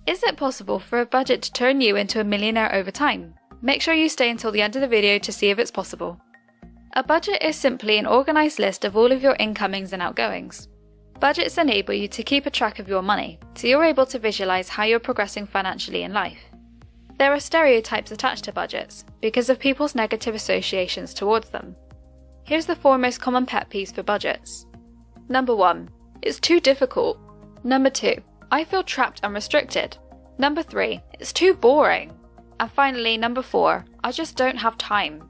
Is it possible for a budget to turn you into a millionaire over time? Make sure you stay until the end of the video to see if it's possible. A budget is simply an organised list of all of your incomings and outgoings. Budgets enable you to keep a track of your money, so you're able to visualise how you're progressing financially in life. There are stereotypes attached to budgets because of people's negative associations towards them. Here's the 4 most common pet peeves for budgets. Number 1. It's too difficult. Number 2. I feel trapped and restricted. Number 3. It's too boring. And finally, number 4. I just don't have time.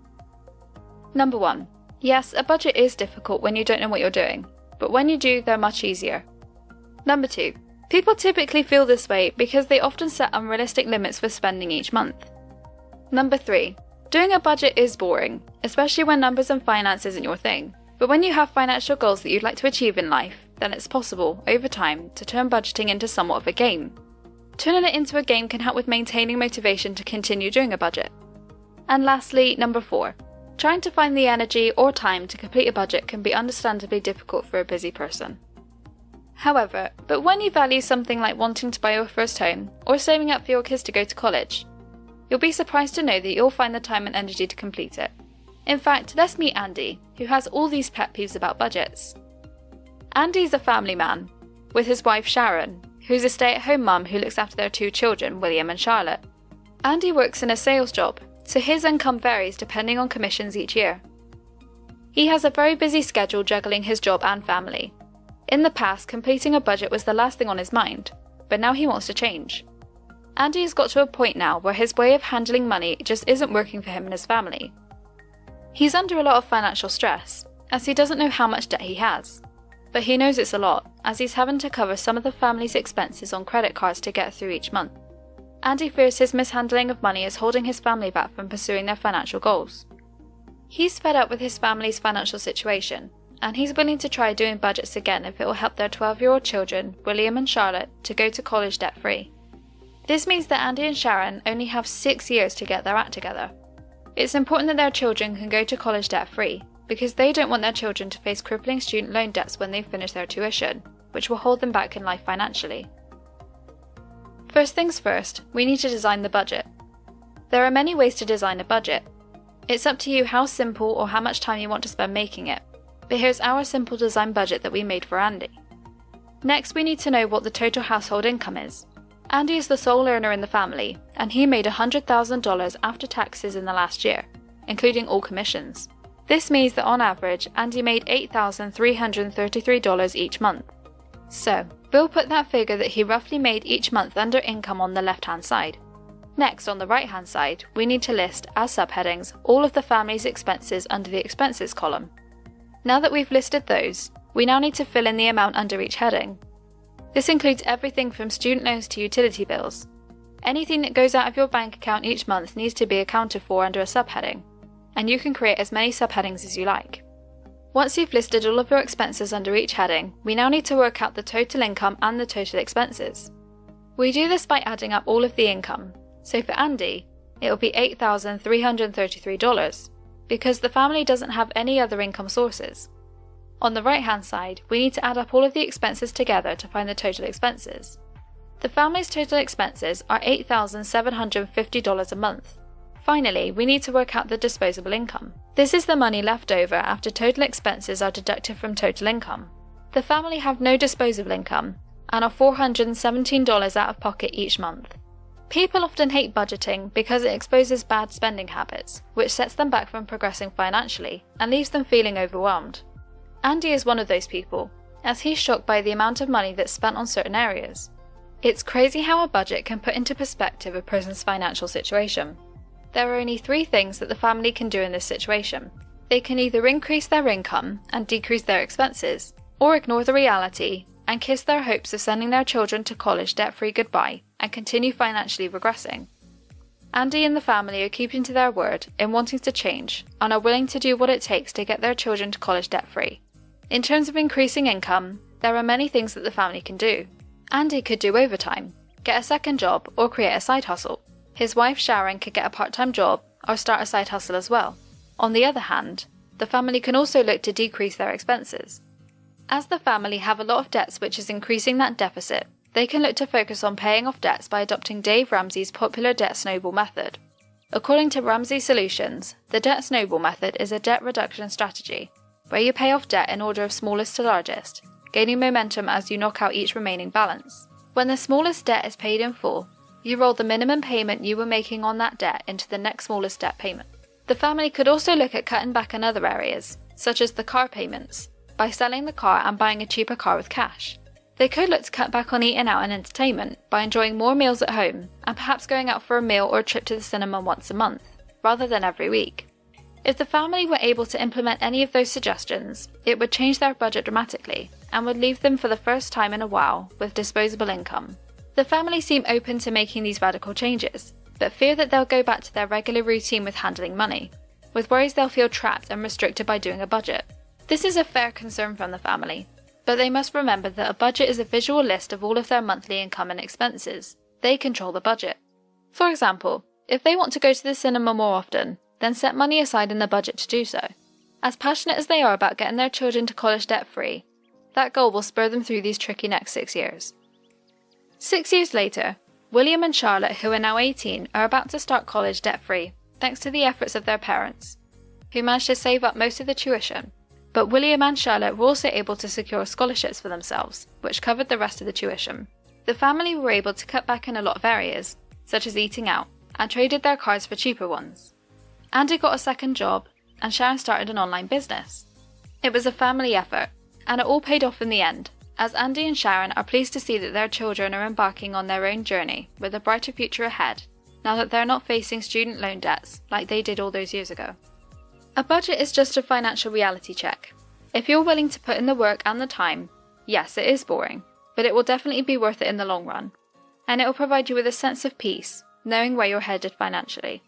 Number 1. Yes, a budget is difficult when you don't know what you're doing, but when you do, they're much easier. Number 2. People typically feel this way because they often set unrealistic limits for spending each month. Number 3. Doing a budget is boring, especially when numbers and finance isn't your thing. But when you have financial goals that you'd like to achieve in life, then it's possible, over time, to turn budgeting into somewhat of a game. Turning it into a game can help with maintaining motivation to continue doing a budget. And lastly, number 4. Trying to find the energy or time to complete a budget can be understandably difficult for a busy person. However, but when you value something like wanting to buy your first home or saving up for your kids to go to college, you'll be surprised to know that you'll find the time and energy to complete it. In fact, let's meet Andy, who has all these pet peeves about budgets. Andy's a family man, with his wife Sharon, who's a stay-at-home mum who looks after their 2 children, William and Charlotte. Andy works in a sales job, so his income varies depending on commissions each year. He has a very busy schedule juggling his job and family. In the past, completing a budget was the last thing on his mind, but now he wants to change. Andy has got to a point now where his way of handling money just isn't working for him and his family. He's under a lot of financial stress, as he doesn't know how much debt he has. But he knows it's a lot, as he's having to cover some of the family's expenses on credit cards to get through each month. Andy fears his mishandling of money is holding his family back from pursuing their financial goals. He's fed up with his family's financial situation, and he's willing to try doing budgets again if it will help their 12-year-old children, William and Charlotte, to go to college debt-free. This means that Andy and Sharon only have 6 years to get their act together. It's important that their children can go to college debt-free, because they don't want their children to face crippling student loan debts when they finish their tuition, which will hold them back in life financially. First things first, we need to design the budget. There are many ways to design a budget. It's up to you how simple or how much time you want to spend making it, but here's our simple design budget that we made for Andy. Next, we need to know what the total household income is. Andy is the sole earner in the family, and he made $100,000 after taxes in the last year, including all commissions. This means that on average, Andy made $8,333 each month. So, we'll put that figure that he roughly made each month under income on the left-hand side. Next, on the right-hand side, we need to list, as subheadings, all of the family's expenses under the expenses column. Now that we've listed those, we now need to fill in the amount under each heading. This includes everything from student loans to utility bills. Anything that goes out of your bank account each month needs to be accounted for under a subheading, and you can create as many subheadings as you like. Once you've listed all of your expenses under each heading, we now need to work out the total income and the total expenses. We do this by adding up all of the income. So for Andy, it will be $8,333, because the family doesn't have any other income sources. On the right-hand side, we need to add up all of the expenses together to find the total expenses. The family's total expenses are $8,750 a month. Finally, we need to work out the disposable income. This is the money left over after total expenses are deducted from total income. The family have no disposable income and are $417 out of pocket each month. People often hate budgeting because it exposes bad spending habits, which sets them back from progressing financially and leaves them feeling overwhelmed. Andy is one of those people, as he's shocked by the amount of money that's spent on certain areas. It's crazy how a budget can put into perspective a person's financial situation. There are only 3 things that the family can do in this situation. They can either increase their income and decrease their expenses, or ignore the reality and kiss their hopes of sending their children to college debt-free goodbye and continue financially regressing. Andy and the family are keeping to their word in wanting to change and are willing to do what it takes to get their children to college debt-free. In terms of increasing income, there are many things that the family can do. Andy could do overtime, get a second job, or create a side hustle. His wife Sharon could get a part-time job or start a side hustle as well. On the other hand, the family can also look to decrease their expenses. As the family have a lot of debts which is increasing that deficit, they can look to focus on paying off debts by adopting Dave Ramsey's popular debt snowball method. According to Ramsey Solutions, the debt snowball method is a debt reduction strategy where you pay off debt in order of smallest to largest, gaining momentum as you knock out each remaining balance. When the smallest debt is paid in full, you roll the minimum payment you were making on that debt into the next smallest debt payment. The family could also look at cutting back in other areas, such as the car payments, by selling the car and buying a cheaper car with cash. They could look to cut back on eating out and entertainment by enjoying more meals at home and perhaps going out for a meal or a trip to the cinema once a month, rather than every week. If the family were able to implement any of those suggestions, it would change their budget dramatically and would leave them for the first time in a while with disposable income. The family seem open to making these radical changes, but fear that they'll go back to their regular routine with handling money, with worries they'll feel trapped and restricted by doing a budget. This is a fair concern from the family, but they must remember that a budget is a visual list of all of their monthly income and expenses. They control the budget. For example, if they want to go to the cinema more often, then set money aside in the budget to do so. As passionate as they are about getting their children to college debt-free, that goal will spur them through these tricky next 6 years. 6 years later, William and Charlotte, who are now 18, are about to start college debt-free, thanks to the efforts of their parents, who managed to save up most of the tuition. But William and Charlotte were also able to secure scholarships for themselves, which covered the rest of the tuition. The family were able to cut back in a lot of areas, such as eating out, and traded their cars for cheaper ones. Andy got a second job, and Sharon started an online business. It was a family effort, and it all paid off in the end, as Andy and Sharon are pleased to see that their children are embarking on their own journey with a brighter future ahead, now that they're not facing student loan debts like they did all those years ago. A budget is just a financial reality check. If you're willing to put in the work and the time, yes, it is boring, but it will definitely be worth it in the long run, and it will provide you with a sense of peace, knowing where you're headed financially.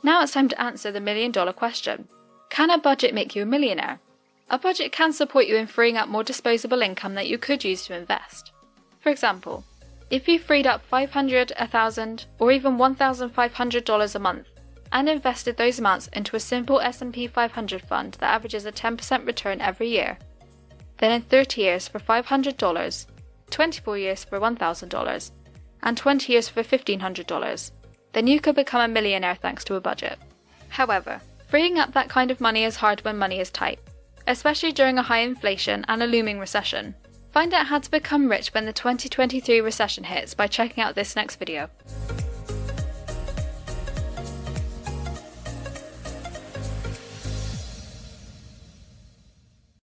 Now it's time to answer the million-dollar question. Can a budget make you a millionaire? A budget can support you in freeing up more disposable income that you could use to invest. For example, if you freed up $500, $1,000, or even $1,500 a month, and invested those amounts into a simple S&P 500 fund that averages a 10% return every year, then in 30 years for $500, 24 years for $1,000, and 20 years for $1,500, then you could become a millionaire thanks to a budget. However, freeing up that kind of money is hard when money is tight, especially during a high inflation and a looming recession. Find out how to become rich when the 2023 recession hits by checking out this next video.